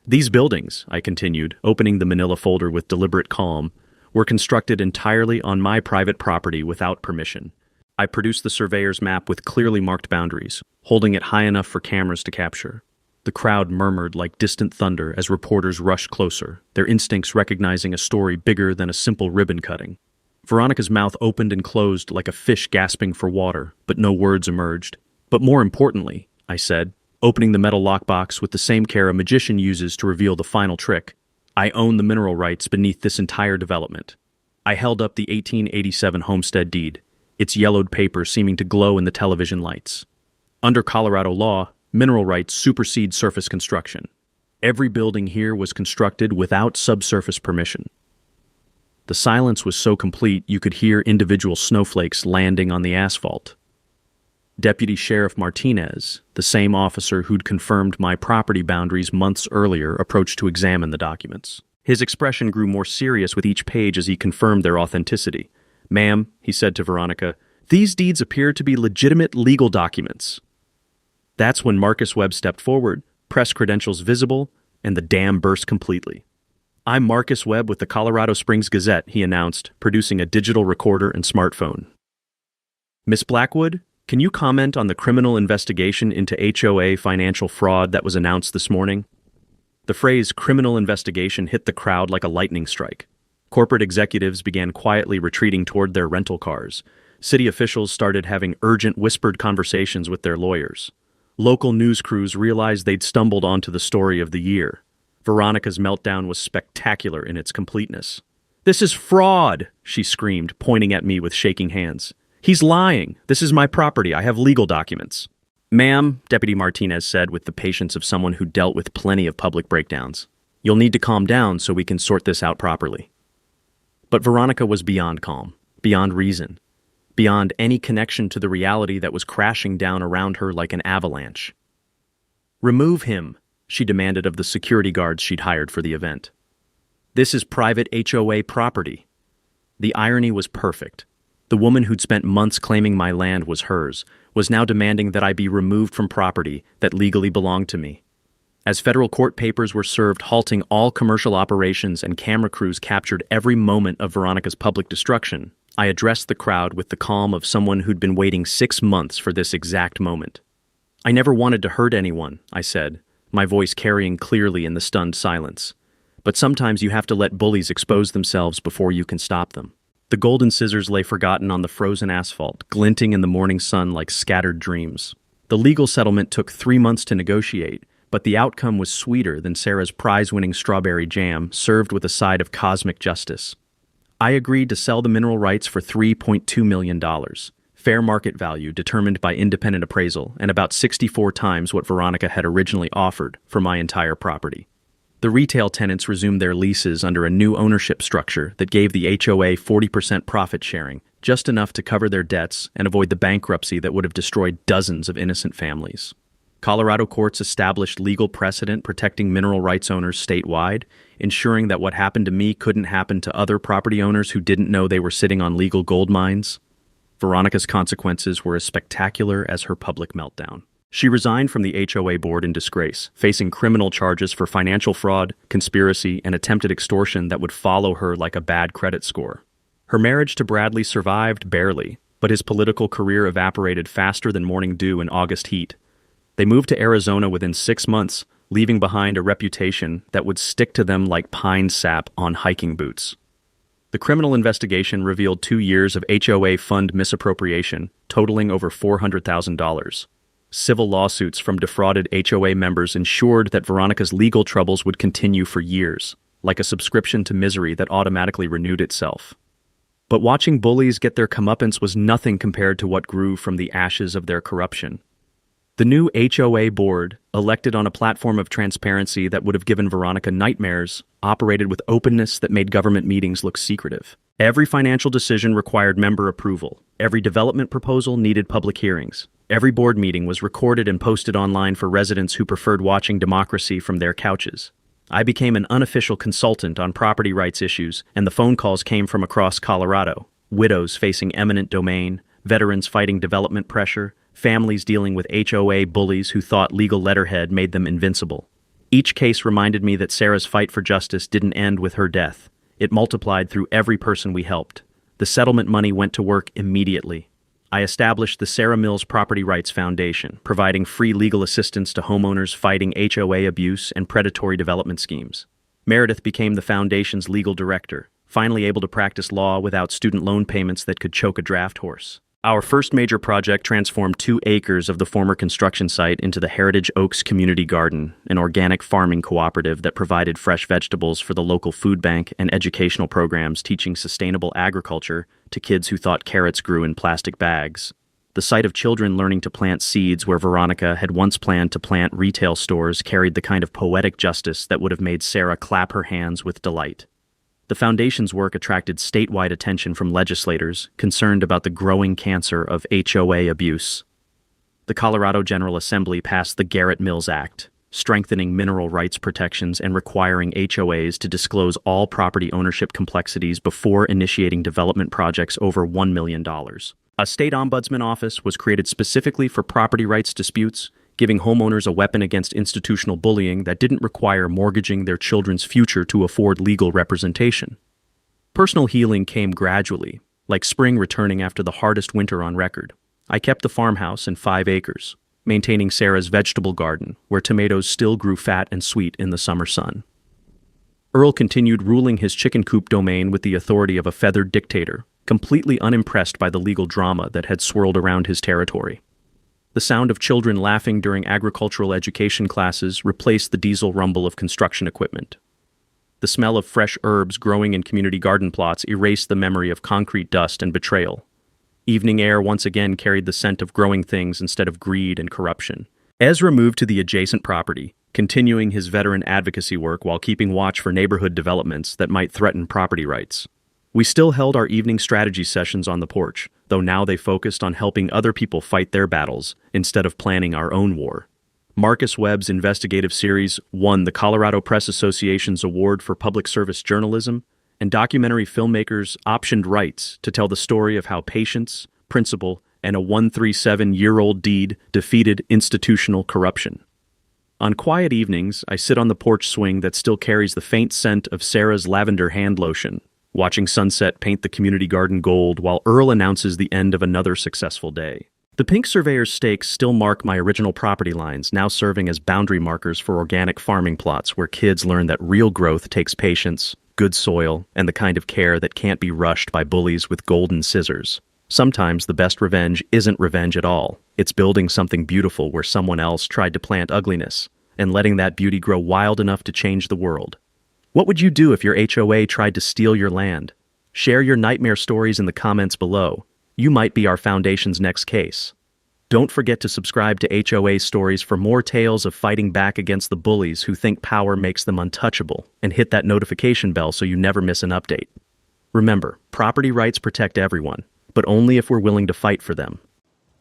S1: "These buildings," I continued, opening the manila folder with deliberate calm, "were constructed entirely on my private property without permission." I produced the surveyor's map with clearly marked boundaries, holding it high enough for cameras to capture. The crowd murmured like distant thunder as reporters rushed closer, their instincts recognizing a story bigger than a simple ribbon cutting. Veronica's mouth opened and closed like a fish gasping for water, but no words emerged. "But more importantly," I said, opening the metal lockbox with the same care a magician uses to reveal the final trick, "I own the mineral rights beneath this entire development." I held up the 1887 homestead deed, its yellowed paper seeming to glow in the television lights. Under Colorado law, mineral rights supersede surface construction. Every building here was constructed without subsurface permission. The silence was so complete you could hear individual snowflakes landing on the asphalt. Deputy Sheriff Martinez, the same officer who'd confirmed my property boundaries months earlier, approached to examine the documents. His expression grew more serious with each page as he confirmed their authenticity. "Ma'am," he said to Veronica, "these deeds appear to be legitimate legal documents." That's when Marcus Webb stepped forward, press credentials visible, and the dam burst completely. "I'm Marcus Webb with the Colorado Springs Gazette," he announced, producing a digital recorder and smartphone. "Miss Blackwood, can you comment on the criminal investigation into HOA financial fraud that was announced this morning?" The phrase criminal investigation hit the crowd like a lightning strike. Corporate executives began quietly retreating toward their rental cars. City officials started having urgent whispered conversations with their lawyers. Local news crews realized they'd stumbled onto the story of the year. Veronica's meltdown was spectacular in its completeness. "This is fraud!" she screamed, pointing at me with shaking hands. "He's lying. This is my property. I have legal documents." "Ma'am," Deputy Martinez said with the patience of someone who dealt with plenty of public breakdowns, "you'll need to calm down so we can sort this out properly." But Veronica was beyond calm, beyond reason, beyond any connection to the reality that was crashing down around her like an avalanche. "Remove him," she demanded of the security guards she'd hired for the event. "This is private HOA property." The irony was perfect. The woman who'd spent months claiming my land was hers, was now demanding that I be removed from property that legally belonged to me. As federal court papers were served halting all commercial operations and camera crews captured every moment of Veronica's public destruction, I addressed the crowd with the calm of someone who'd been waiting 6 months for this exact moment. I never wanted to hurt anyone, I said, my voice carrying clearly in the stunned silence. But sometimes you have to let bullies expose themselves before you can stop them. The golden scissors lay forgotten on the frozen asphalt, glinting in the morning sun like scattered dreams. The legal settlement took 3 months to negotiate, but the outcome was sweeter than Sarah's prize-winning strawberry jam served with a side of cosmic justice. I agreed to sell the mineral rights for $3.2 million, fair market value determined by independent appraisal, and about 64 times what Veronica had originally offered for my entire property. The retail tenants resumed their leases under a new ownership structure that gave the HOA 40% profit sharing, just enough to cover their debts and avoid the bankruptcy that would have destroyed dozens of innocent families. Colorado courts established legal precedent protecting mineral rights owners statewide, ensuring that what happened to me couldn't happen to other property owners who didn't know they were sitting on legal gold mines. Veronica's consequences were as spectacular as her public meltdown. She resigned from the HOA board in disgrace, facing criminal charges for financial fraud, conspiracy, and attempted extortion that would follow her like a bad credit score. Her marriage to Bradley survived barely, but his political career evaporated faster than morning dew in August heat. They moved to Arizona within 6 months, leaving behind a reputation that would stick to them like pine sap on hiking boots. The criminal investigation revealed 2 years of HOA fund misappropriation, totaling over $400,000. Civil lawsuits from defrauded HOA members ensured that Veronica's legal troubles would continue for years, like a subscription to misery that automatically renewed itself. But watching bullies get their comeuppance was nothing compared to what grew from the ashes of their corruption. The new HOA board, elected on a platform of transparency that would have given Veronica nightmares, operated with openness that made government meetings look secretive. Every financial decision required member approval. Every development proposal needed public hearings. Every board meeting was recorded and posted online for residents who preferred watching democracy from their couches. I became an unofficial consultant on property rights issues, and the phone calls came from across Colorado. Widows facing eminent domain, veterans fighting development pressure, families dealing with HOA bullies who thought legal letterhead made them invincible. Each case reminded me that Sarah's fight for justice didn't end with her death. It multiplied through every person we helped. The settlement money went to work immediately. I established the Sarah Mills Property Rights Foundation, providing free legal assistance to homeowners fighting HOA abuse and predatory development schemes. Meredith became the foundation's legal director, finally able to practice law without student loan payments that could choke a draft horse. Our first major project transformed 2 acres of the former construction site into the Heritage Oaks Community Garden, an organic farming cooperative that provided fresh vegetables for the local food bank and educational programs teaching sustainable agriculture to kids who thought carrots grew in plastic bags. The sight of children learning to plant seeds where Veronica had once planned to plant retail stores carried the kind of poetic justice that would have made Sarah clap her hands with delight. The foundation's work attracted statewide attention from legislators concerned about the growing cancer of HOA abuse. The Colorado General Assembly passed the Garrett Mills Act, strengthening mineral rights protections and requiring HOAs to disclose all property ownership complexities before initiating development projects over $1 million. A state ombudsman office was created specifically for property rights disputes, giving homeowners a weapon against institutional bullying that didn't require mortgaging their children's future to afford legal representation. Personal healing came gradually, like spring returning after the hardest winter on record. I kept the farmhouse and 5 acres, maintaining Sarah's vegetable garden, where tomatoes still grew fat and sweet in the summer sun. Earl continued ruling his chicken coop domain with the authority of a feathered dictator, completely unimpressed by the legal drama that had swirled around his territory. The sound of children laughing during agricultural education classes replaced the diesel rumble of construction equipment. The smell of fresh herbs growing in community garden plots erased the memory of concrete dust and betrayal. Evening air once again carried the scent of growing things instead of greed and corruption. Ezra moved to the adjacent property, continuing his veteran advocacy work while keeping watch for neighborhood developments that might threaten property rights. We still held our evening strategy sessions on the porch, though now they focused on helping other people fight their battles instead of planning our own war. Marcus Webb's investigative series won the Colorado Press Association's Award for Public Service Journalism, and documentary filmmakers optioned rights to tell the story of how patience, principle, and a 137-year-old deed defeated institutional corruption. On quiet evenings, I sit on the porch swing that still carries the faint scent of Sarah's lavender hand lotion, watching sunset paint the community garden gold while Earl announces the end of another successful day. The pink surveyor's stakes still mark my original property lines, now serving as boundary markers for organic farming plots where kids learn that real growth takes patience, good soil, and the kind of care that can't be rushed by bullies with golden scissors. Sometimes the best revenge isn't revenge at all. It's building something beautiful where someone else tried to plant ugliness, and letting that beauty grow wild enough to change the world. What would you do if your HOA tried to steal your land? Share your nightmare stories in the comments below. You might be our foundation's next case. Don't forget to subscribe to HOA Stories for more tales of fighting back against the bullies who think power makes them untouchable, and hit that notification bell so you never miss an update. Remember, property rights protect everyone, but only if we're willing to fight for them.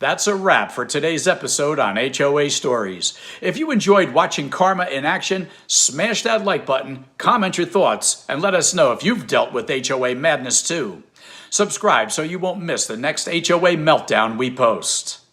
S2: That's a wrap for today's episode on HOA Stories. If you enjoyed watching Karma in action, smash that like button, comment your thoughts, and let us know if you've dealt with HOA madness too. Subscribe so you won't miss the next HOA meltdown we post.